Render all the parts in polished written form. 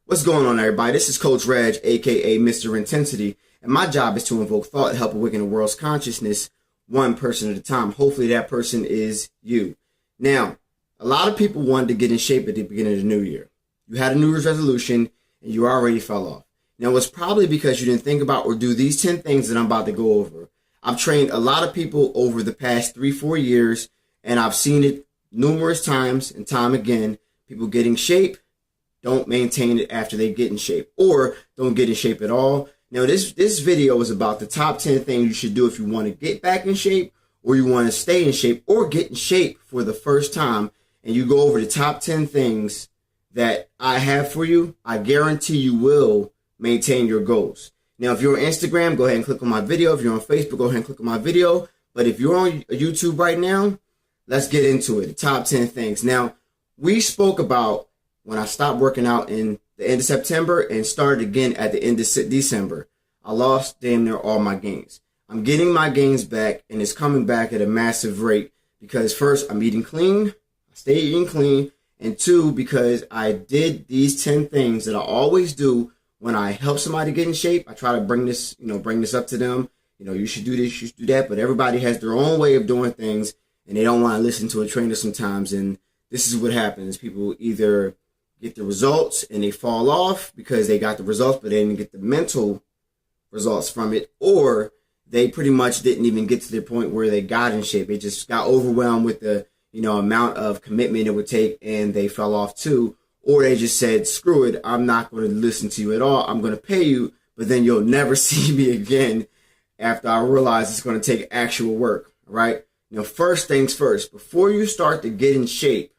What's going on, everybody? This is Coach Reg, aka Mr. Intensity, and my job is to invoke thought and help awaken the world's consciousness one person at a time. Hopefully that person is you. Now, a lot of people wanted to get in shape at the beginning of the new year. You had a New Year's resolution and you already fell off. Now, it's probably because you didn't think about or do these 10 things that I'm about to go over. I've trained a lot of people over the past 3-4 years, and I've seen it numerous times and time again. People get in shape, don't maintain it after they get in shape, or don't get in shape at all. Now, this video is about the top 10 things you should do if you want to get back in shape, or you want to stay in shape, or get in shape for the first time. And you go over the top 10 things that I have for you. I guarantee you will maintain your goals. Now, if you're on Instagram, go ahead and click on my video. If you're on Facebook, go ahead and click on my video. But if you're on YouTube right now, let's get into it. The top 10 things. Now, we spoke about when I stopped working out in the end of September and started again at the end of December. I lost damn near all my gains. I'm getting my gains back, and it's coming back at a massive rate because first, I'm eating clean. I stay eating clean. And two, because I did these 10 things that I always do when I help somebody get in shape. I try to bring this up to them. You should do this, you should do that. But everybody has their own way of doing things, and they don't want to listen to a trainer sometimes. And this is what happens. People either get the results and they fall off because they got the results, but they didn't get the mental results from it, or they pretty much didn't even get to the point where they got in shape. They just got overwhelmed with the amount of commitment it would take, and they fell off too. Or they just said, screw it, I'm not going to listen to you at all. I'm going to pay you, but then you'll never see me again after I realize it's going to take actual work. All right. First things first, before you start to get in shape,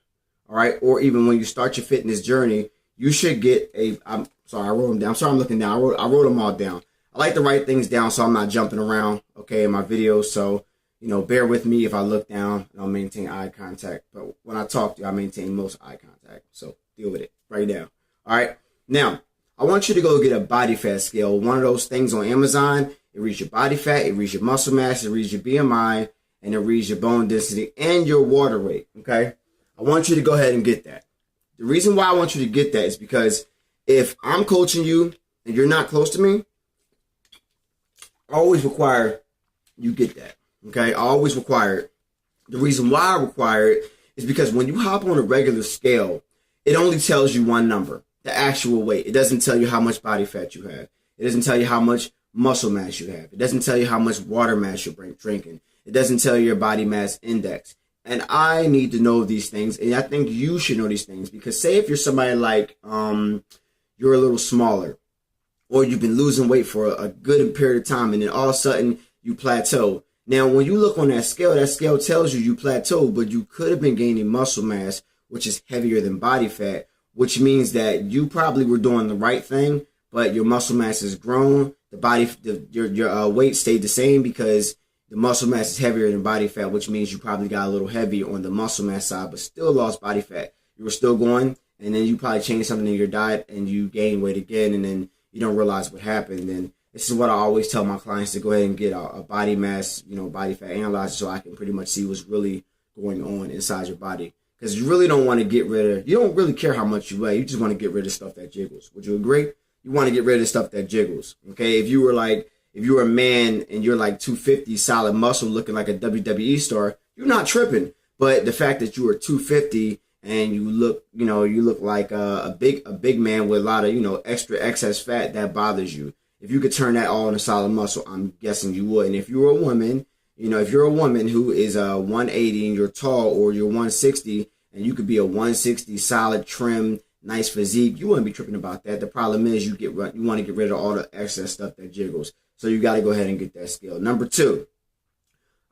all right, or even when you start your fitness journey, you should get I'm sorry, I wrote them down. I'm sorry, I'm looking down. I wrote them all down. I like to write things down so I'm not jumping around, okay, in my videos. So, bear with me if I look down and I'll maintain eye contact. But when I talk to you, I maintain most eye contact. So deal with it right now. All right. Now, I want you to go get a body fat scale. One of those things on Amazon. It reads your body fat, it reads your muscle mass, it reads your BMI, and it reads your bone density and your water weight, okay? I want you to go ahead and get that. The reason why I want you to get that is because if I'm coaching you and you're not close to me, I always require you get that, okay? I always require it. The reason why I require it is because when you hop on a regular scale, it only tells you one number, the actual weight. It doesn't tell you how much body fat you have. It doesn't tell you how much muscle mass you have. It doesn't tell you how much water mass you're drinking. It doesn't tell you your body mass index. And I need to know these things, and I think you should know these things, because say if you're somebody like you're a little smaller, or you've been losing weight for a good period of time, and then all of a sudden you plateau. Now, when you look on that scale tells you plateaued, but you could have been gaining muscle mass, which is heavier than body fat, which means that you probably were doing the right thing, but your muscle mass has grown. Your weight stayed the same because the muscle mass is heavier than body fat, which means you probably got a little heavy on the muscle mass side, but still lost body fat. You were still going, and then you probably changed something in your diet, and you gain weight again, and then you don't realize what happened. And this is what I always tell my clients, to go ahead and get a body mass, body fat analyzer, so I can pretty much see what's really going on inside your body. Because you really don't want to you don't really care how much you weigh. You just want to get rid of stuff that jiggles. Would you agree? You want to get rid of stuff that jiggles. Okay, if you were a man and you're like 250 solid muscle looking like a WWE star, you're not tripping. But the fact that you are 250 and you look like a big man with a lot of, extra excess fat, that bothers you. If you could turn that all into solid muscle, I'm guessing you would. And if you're a woman, if you're a woman who is 180 and you're tall, or you're 160 and you could be a 160 solid, trim, nice physique, you wouldn't be tripping about that. The problem is you want to get rid of all the excess stuff that jiggles. So you got to go ahead and get that scale. Number 2,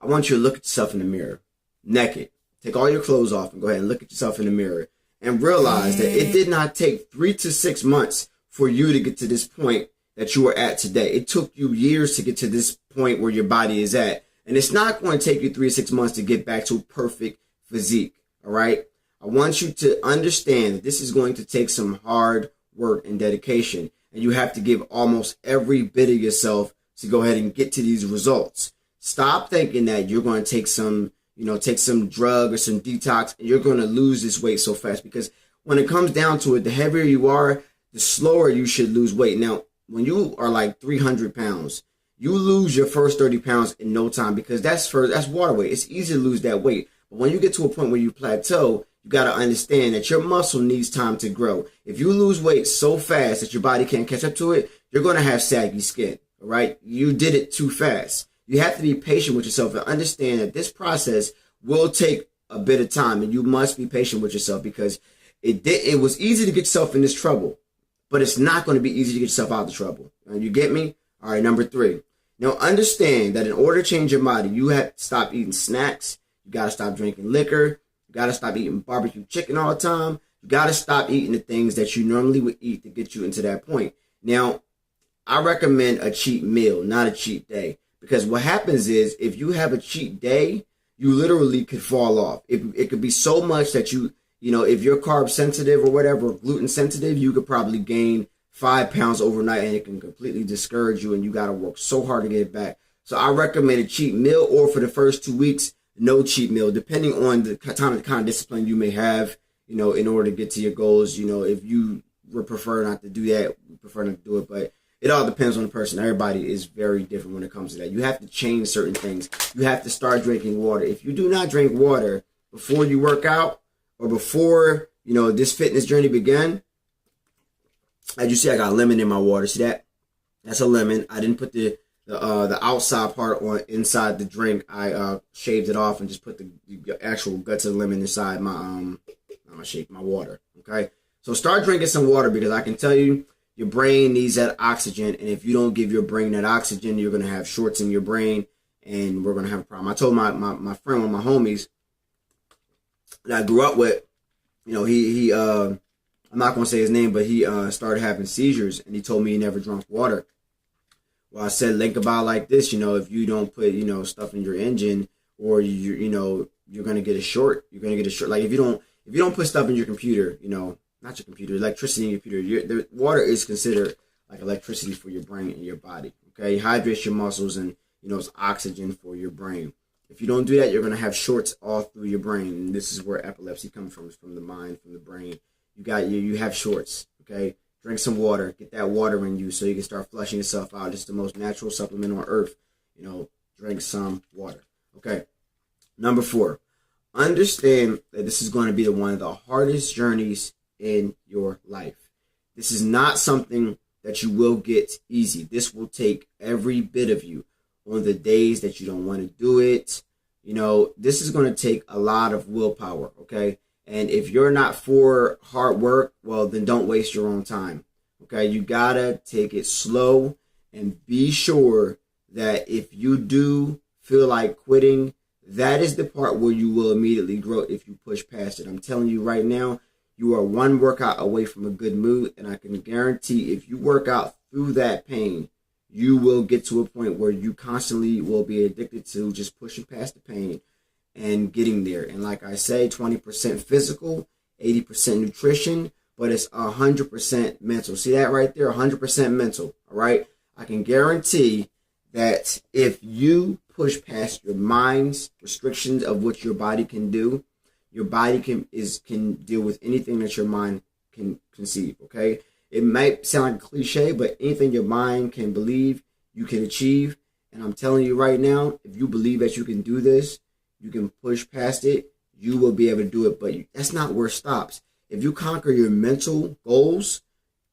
I want you to look at yourself in the mirror, naked. Take all your clothes off and go ahead and look at yourself in the mirror and realize that it did not take 3 to 6 months for you to get to this point that you are at today. It took you years to get to this point where your body is at. And it's not going to take you 3 to 6 months to get back to a perfect physique. All right. I want you to understand that this is going to take some hard work and dedication. And you have to give almost every bit of yourself to go ahead and get to these results. Stop thinking that you're going to take some drug or some detox and you're going to lose this weight so fast. Because when it comes down to it, the heavier you are, the slower you should lose weight. Now, when you are like 300 pounds, you lose your first 30 pounds in no time because that's water weight. It's easy to lose that weight. But when you get to a point where you plateau, you got to understand that your muscle needs time to grow. If you lose weight so fast that your body can't catch up to it, you're going to have saggy skin, all right? You did it too fast. You have to be patient with yourself and understand that this process will take a bit of time, and you must be patient with yourself because it was easy to get yourself in this trouble, but it's not going to be easy to get yourself out of the trouble. You get me? All right, number 3. Now, understand that in order to change your body, you have to stop eating snacks. You got to stop drinking liquor. You got to stop eating barbecue chicken all the time. You got to stop eating the things that you normally would eat to get you into that point. Now, I recommend a cheat meal, not a cheat day. Because what happens is if you have a cheat day, you literally could fall off. It could be so much that you know, if you're carb sensitive or whatever, gluten sensitive, you could probably gain 5 pounds overnight and it can completely discourage you and you got to work so hard to get it back. So I recommend a cheat meal, or for the first 2 weeks, no cheat meal, depending on the kind of discipline you may have, you know, in order to get to your goals. You know, if you would prefer not to do that, we prefer not to do it, but it all depends on the person. Everybody is very different when it comes to that. You have to change certain things. You have to start drinking water. If you do not drink water before you work out or before, you know, this fitness journey began, as you see, I got lemon in my water. See that? That's a lemon. I didn't put the outside part on inside the drink. I shaved it off and just put the actual guts of the lemon inside my my water. Okay, so start drinking some water because I can tell you your brain needs that oxygen, and if you don't give your brain that oxygen, you're gonna have shorts in your brain, and we're gonna have a problem. I told my friend, one of my homies that I grew up with, you know, he I'm not gonna say his name, but he started having seizures, and he told me he never drank water. Well, I said, think about it like this, you know, if you don't put, you know, stuff in your engine, or you know, you're gonna get a short. You're gonna get a short. Like if you don't put stuff in your computer, you know, not your computer, electricity in your computer. The water is considered like electricity for your brain and your body. Okay, it hydrates your muscles, and you know, it's oxygen for your brain. If you don't do that, you're gonna have shorts all through your brain, and this is where epilepsy comes from the mind, from the brain. You have shorts. Okay. Drink some water. Get that water in you so you can start flushing yourself out. It's the most natural supplement on earth. You know, drink some water. Okay. Number 4, understand that this is going to be one of the hardest journeys in your life. This is not something that you will get easy. This will take every bit of you on the days that you don't want to do it. You know, this is going to take a lot of willpower. Okay. And if you're not for hard work, well, then don't waste your own time. Okay, you gotta take it slow and be sure that if you do feel like quitting, that is the part where you will immediately grow if you push past it. I'm telling you right now, you are one workout away from a good mood, and I can guarantee if you work out through that pain, you will get to a point where you constantly will be addicted to just pushing past the pain and getting there. And like I say, 20% physical, 80% nutrition, but it's 100% mental. See that right there? 100% mental. All right. I can guarantee that if you push past your mind's restrictions of what your body can do, your body can deal with anything that your mind can conceive. Okay. It might sound like a cliche, but anything your mind can believe, you can achieve. And I'm telling you right now, if you believe that you can do this, you can push past it, you will be able to do it. But that's not where it stops. If you conquer your mental goals,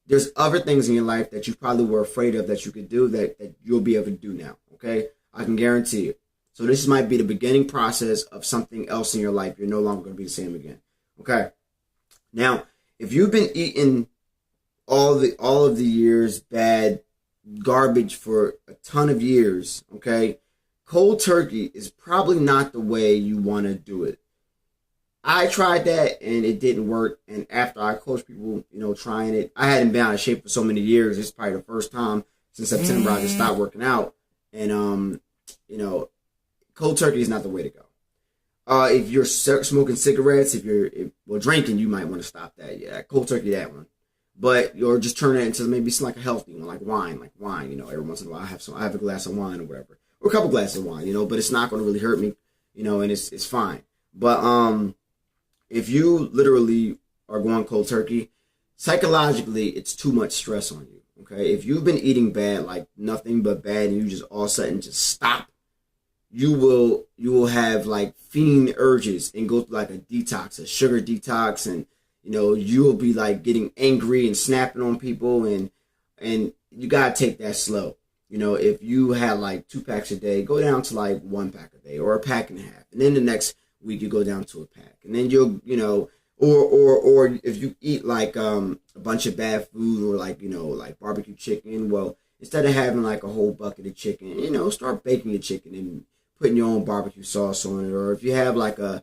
there's other things in your life that you probably were afraid of that you could do that you'll be able to do now. Okay? I can guarantee it. So this might be the beginning process of something else in your life. You're no longer going to be the same again. Okay? Now, if you've been eating all of the years bad garbage for a ton of years, okay, cold turkey is probably not the way you want to do it. I tried that and it didn't work. And after I coached people, you know, trying it, I hadn't been out of shape for so many years. It's probably the first time since September I just stopped working out. And, you know, cold turkey is not the way to go. If you're smoking cigarettes, if you're drinking, you might want to stop that. Yeah, cold turkey, that one. But you're just turn it into maybe it's like a healthy one, like wine. You know, every once in a while I have a glass of wine or whatever. Or a couple glasses of wine, you know, but it's not going to really hurt me, you know, and it's fine. But if you literally are going cold turkey, Psychologically, it's too much stress on you. Okay, if you've been eating bad, like nothing but bad, and you just all of a sudden just stop, you will have like fiend urges and go through like a detox, a sugar detox, and you will be like getting angry and snapping on people, and you gotta take that slow. If you had like 2 packs a day, go down to like 1 pack a day or a pack and a half, and then the next week you go down to a pack, and then or if you eat like a bunch of bad food, or like like barbecue chicken, well, instead of having like a whole bucket of chicken, start baking the chicken and putting your own barbecue sauce on it. Or if you have like a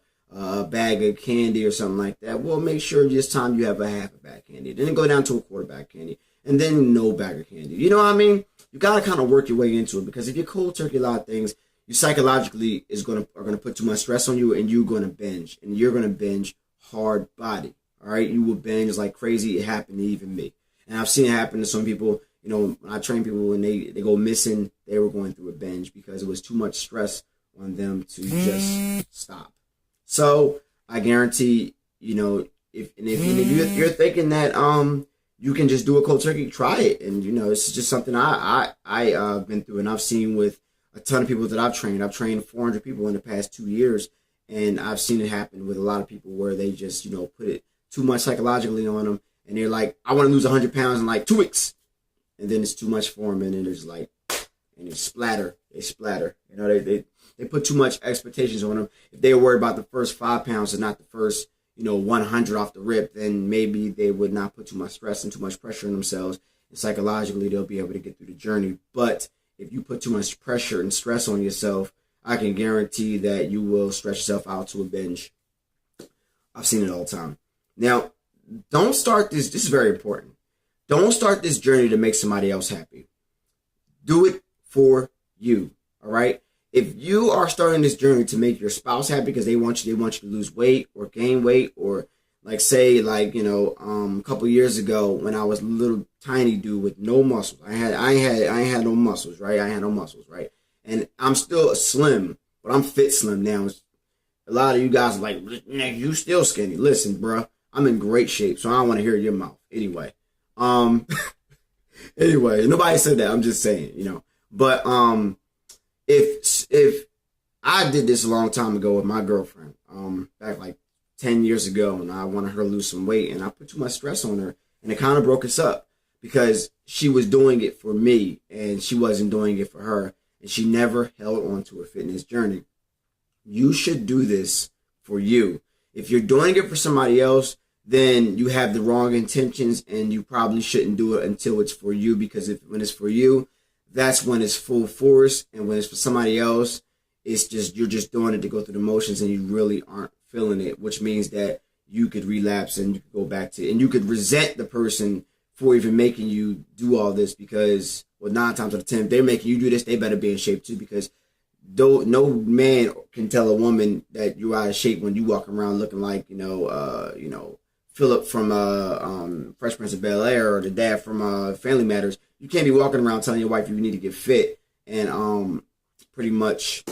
bag of candy or something like that, well, make sure this time you have a half a bag of candy, then go down to a quarter bag of candy, and then no bag of candy. You know what I mean? You gotta kind of work your way into it, because if you cold turkey a lot of things, you psychologically are gonna put too much stress on you, and you're gonna binge, and you're gonna binge hard body. All right, you will binge like crazy. It happened to even me, and I've seen it happen to some people. When I train people, when they go missing, they were going through a binge because it was too much stress on them to just stop. So I guarantee, if you're thinking that you can just do a cold turkey, try it. And it's just something I've been through, and I've seen with a ton of people that I've trained. I've trained 400 people in the past 2 years, and I've seen it happen with a lot of people where they just put it too much psychologically on them, and they're like, I want to lose 100 pounds in like 2 weeks, and then it's too much for them, and then it's like, and they splatter. They put too much expectations on them. If they were worried about the first 5 pounds and not the first 100 off the rip, then maybe they would not put too much stress and too much pressure on themselves, and psychologically they'll be able to get through the journey. But if you put too much pressure and stress on yourself, I can guarantee that you will stretch yourself out to a binge. I've seen it all the time. Now, don't start this. This is very important. Don't start this journey to make somebody else happy. Do it for you. All right. If you are starting this journey to make your spouse happy because they want you to lose weight or gain weight, or like say like a couple years ago when I was a little tiny dude with no muscles, I ain't had no muscles, right? I had no muscles, right? And I'm still slim, but I'm fit slim now. A lot of you guys are like, you still skinny. Listen, bro, I'm in great shape, so I don't want to hear your mouth. Anyway, nobody said that. I'm just saying, But if I did this a long time ago with my girlfriend, back like 10 years ago, and I wanted her to lose some weight, and I put too much stress on her, and it kind of broke us up because she was doing it for me and she wasn't doing it for her, and she never held on to her fitness journey. You should do this for you. If you're doing it for somebody else, then you have the wrong intentions, and you probably shouldn't do it until it's for you, because when it's for you, that's when it's full force, and when it's for somebody else, it's just you're just doing it to go through the motions, and you really aren't feeling it, which means that you could relapse and you could go back to it, and you could resent the person for even making you do all this, because 9 times out of 10, if they're making you do this, they better be in shape too, because no man can tell a woman that you're out of shape when you walk around looking like Philip from Fresh Prince of Bel-Air, or the dad from Family Matters. You can't be walking around telling your wife you need to get fit and pretty much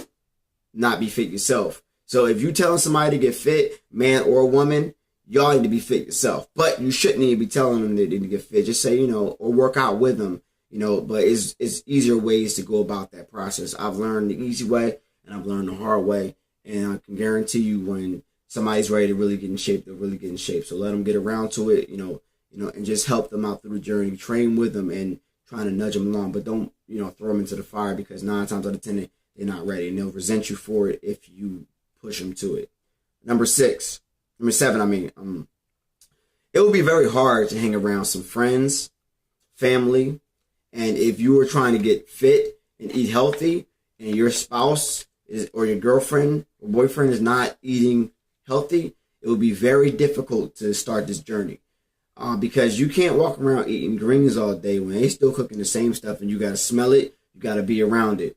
not be fit yourself. So if you're telling somebody to get fit, man or woman, y'all need to be fit yourself. But you shouldn't even be telling them they need to get fit. Just say, or work out with them, but it's easier ways to go about that process. I've learned the easy way and I've learned the hard way. And I can guarantee you when somebody's ready to really get in shape, they'll really get in shape. So let them get around to it, and just help them out through the journey. Train with them and trying to nudge them along, but don't, throw them into the fire, because 9 times out of 10, they're not ready, and they'll resent you for it if you push them to it. Number 7, it will be very hard to hang around some friends, family, and if you are trying to get fit and eat healthy, and your spouse or your girlfriend or boyfriend is not eating healthy, it will be very difficult to start this journey. Because you can't walk around eating greens all day when they still cooking the same stuff, and you got to smell it, you got to be around it.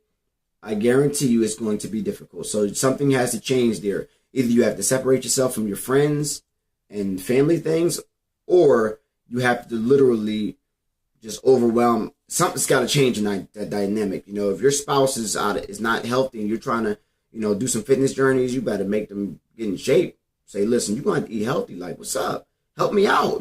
I guarantee you it's going to be difficult. So something has to change there. Either you have to separate yourself from your friends and family things, or you have to literally just overwhelm. Something's got to change in that dynamic. If your spouse is not healthy and you're trying to, do some fitness journeys, you better make them get in shape. Say, listen, you're going to eat healthy. Like, what's up? Help me out.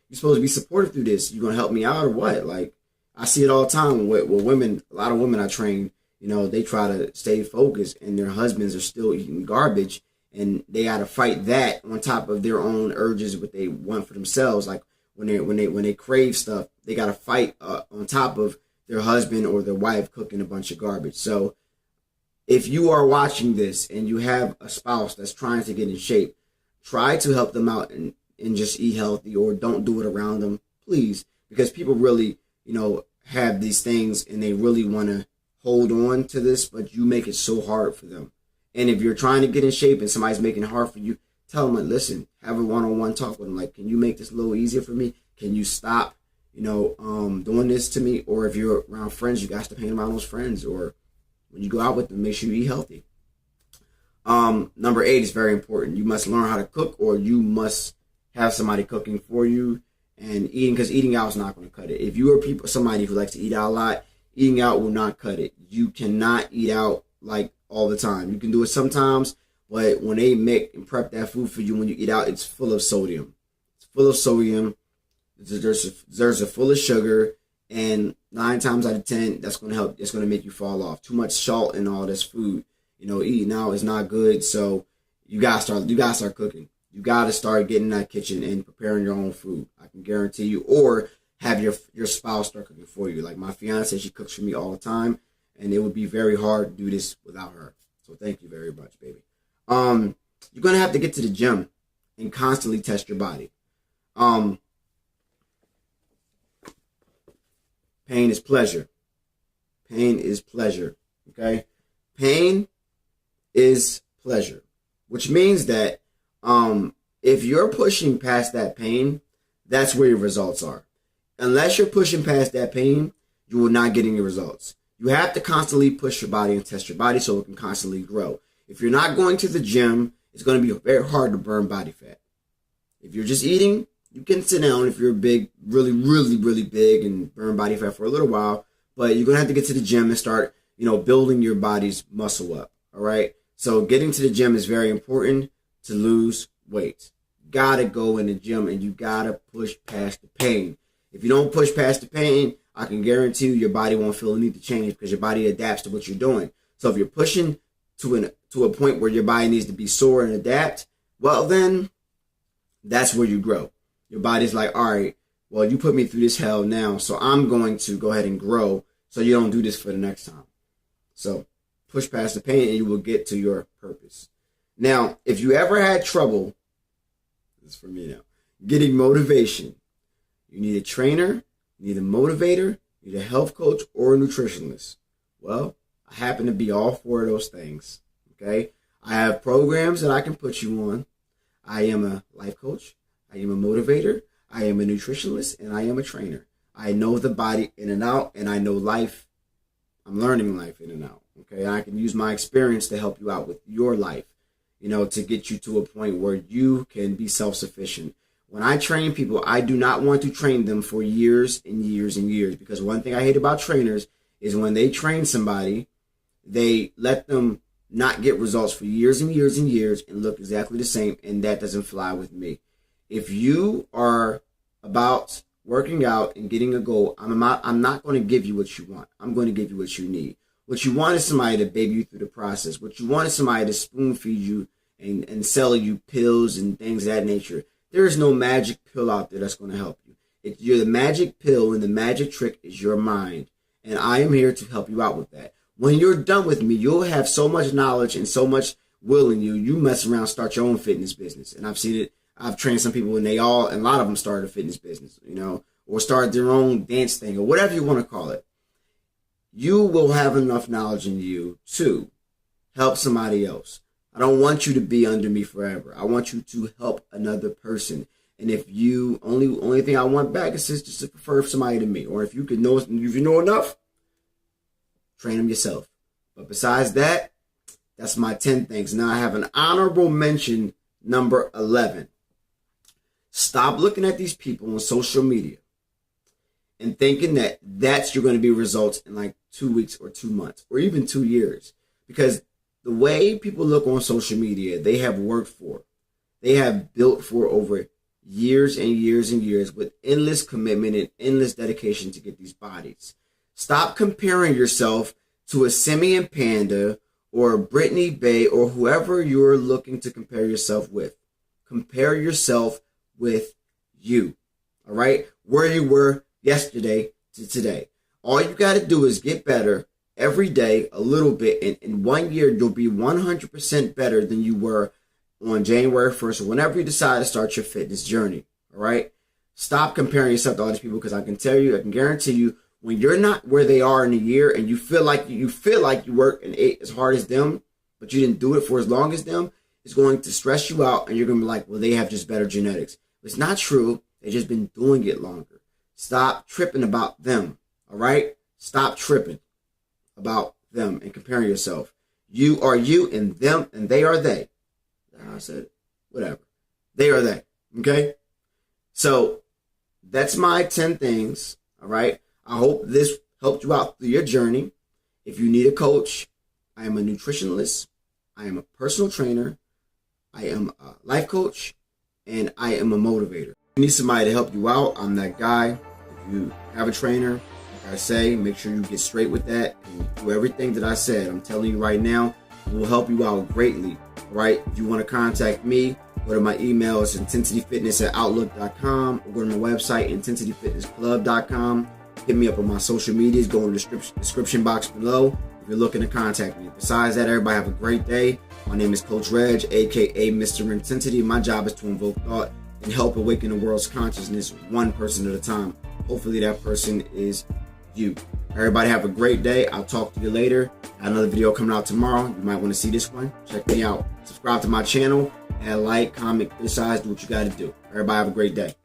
You're supposed to be supportive through this. You gonna help me out or what? Like, I see it all the time with women. A lot of women I train, they try to stay focused, and their husbands are still eating garbage, and they got to fight that on top of their own urges, what they want for themselves. Like when they crave stuff, they got to fight on top of their husband or their wife cooking a bunch of garbage. So if you are watching this and you have a spouse that's trying to get in shape, try to help them out and just eat healthy, or don't do it around them, please, because people really, have these things and they really want to hold on to this, but you make it so hard for them. And if you're trying to get in shape and somebody's making it hard for you, tell them, like, listen, have a one-on-one talk with them. Like, can you make this a little easier for me? Can you stop, doing this to me? Or if you're around friends, you got to hang around those friends. Or when you go out with them, make sure you eat healthy. Number 8 is very important. You must learn how to cook, or you must have somebody cooking for you and eating, because eating out is not going to cut it. If you are somebody who likes to eat out a lot, eating out will not cut it. You cannot eat out like all the time. You can do it sometimes, but when they make and prep that food for you, when you eat out, it's full of sodium. It's full of sodium. Desserts are full of sugar, and 9 times out of 10, that's going to help. It's going to make you fall off. Too much salt in all this food. Eating out is not good. So you gotta start cooking. You gotta start getting in that kitchen and preparing your own food. I can guarantee you. Or have your spouse start cooking for you. Like my fiance, she cooks for me all the time, and it would be very hard to do this without her. So thank you very much, baby. You're gonna have to get to the gym and constantly test your body. Pain is pleasure. Pain is pleasure. Okay? Pain is pleasure, which means that if you're pushing past that pain, that's where your results are. Unless you're pushing past that pain, you will not get any results. You have to constantly push your body and test your body so it can constantly grow. If you're not going to the gym, it's going to be very hard to burn body fat. If you're just eating, you can sit down if you're big, really, really, really big, and burn body fat for a little while, but you're going to have to get to the gym and start, building your body's muscle up. All right. So getting to the gym is very important to lose weight. You gotta go in the gym and you gotta push past the pain. If you don't push past the pain, I can guarantee you your body won't feel the need to change, because your body adapts to what you're doing. So if you're pushing to a point where your body needs to be sore and adapt, well then that's where you grow. Your body's like, all right, well, you put me through this hell now, so I'm going to go ahead and grow so you don't do this for the next time. So push past the pain and you will get to your purpose. Now, if you ever had trouble, this is for me now, getting motivation, you need a trainer, you need a motivator, you need a health coach, or a nutritionist. Well, I happen to be all 4 of those things. Okay? I have programs that I can put you on. I am a life coach. I am a motivator. I am a nutritionist, and I am a trainer. I know the body in and out, and I know life. I'm learning life in and out. Okay, and I can use my experience to help you out with your life, to get you to a point where you can be self-sufficient. When I train people, I do not want to train them for years and years and years, because one thing I hate about trainers is when they train somebody, they let them not get results for years and years and years and look exactly the same, and that doesn't fly with me. If you are about working out and getting a goal, I'm not going to give you what you want. I'm going to give you what you need. What you want is somebody to baby you through the process. What you want is somebody to spoon feed you and sell you pills and things of that nature. There is no magic pill out there that's going to help you. You're the magic pill, and the magic trick is your mind. And I am here to help you out with that. When you're done with me, you'll have so much knowledge and so much will in you. You mess around, start your own fitness business. And I've seen it. I've trained some people, and a lot of them started a fitness business, or started their own dance thing, or whatever you want to call it. You will have enough knowledge in you to help somebody else. I don't want you to be under me forever. I want you to help another person. And if you only thing I want back is just to prefer somebody to me. Or if you know enough, train them yourself. But besides that, that's my 10 things. Now I have an honorable mention, number 11. Stop looking at these people on social media and thinking that's you're going to be results in like 2 weeks or 2 months or even 2 years. Because the way people look on social media, they have worked for, they have built for over years and years and years with endless commitment and endless dedication to get these bodies. Stop comparing yourself to a Simeon Panda or a Brittany Bay or whoever you're looking to compare yourself with. Compare yourself with you. All right? Where you were yesterday to today. All you got to do is get better every day a little bit. And in 1 year, you'll be 100% better than you were on January 1st or whenever you decide to start your fitness journey. All right? Stop comparing yourself to all these people, because I can guarantee you, when you're not where they are in a year and you feel like you worked and ate as hard as them, but you didn't do it for as long as them, it's going to stress you out, and you're going to be like, well, they have just better genetics. It's not true. They've just been doing it longer. Stop tripping about them. All right? Stop tripping about them and comparing yourself. You are you, and them and they are they. I said it. Whatever. They are they. Okay? So that's my 10 things. All right? I hope this helped you out through your journey. If you need a coach, I am a nutritionist. I am a personal trainer. I am a life coach. And I am a motivator. If you need somebody to help you out, I'm that guy. If you have a trainer, like I say, make sure you get straight with that and do everything that I said. I'm telling you right now, it will help you out greatly. All right? If you want to contact me, go to my email. It's intensityfitness@outlook.com, or go to my website, intensityfitnessclub.com. Hit me up on my social medias. Go in the description box below if you're looking to contact me. Besides that, everybody have a great day. My name is Coach Reg, aka Mr. Intensity. My job is to invoke thought and help awaken the world's consciousness one person at a time. Hopefully that person is you. Everybody have a great day. I'll talk to you later. I have another video coming out tomorrow. You might want to see this one. Check me out. Subscribe to my channel. Add a like, comment, criticize, do what you got to do. Everybody have a great day.